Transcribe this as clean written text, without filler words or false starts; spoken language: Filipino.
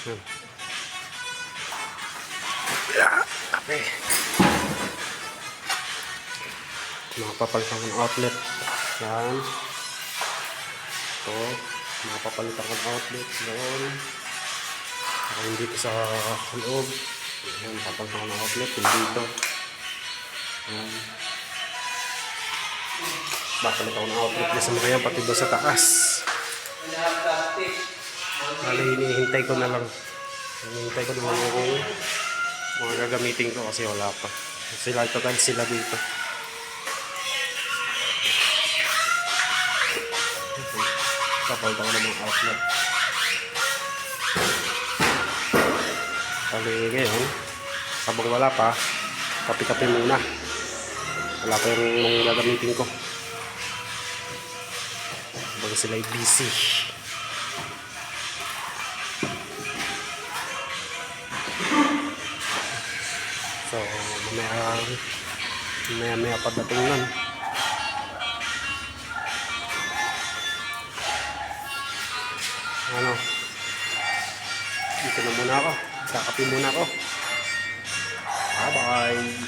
Yan. Yeah. Okay. Makapapalitan ko ng outlet. Yan. Ito. Makapapalitan ko ng outlet. Yan. Yung dito sa loob. Yan. Papalitan ko ng outlet. Yung dito. Yan. Papalitan ko ng outlet na sa mga yan. Pati doon sa taas. Kali hinihintay ko na lang. Hinihintay ko na lang yung mga gagamitin ko kasi wala pa. Sila ito kan sila dito. Papalitan ko na mga outlet. Kali ngayon, habang wala pa, kapi-kapi muna. Wala pa yung mga gagamitin ko. Habang sila'y busy. So, mamaya pagdating nun. Ano? Dito na muna ako. Kakapi muna ako. Bye-bye.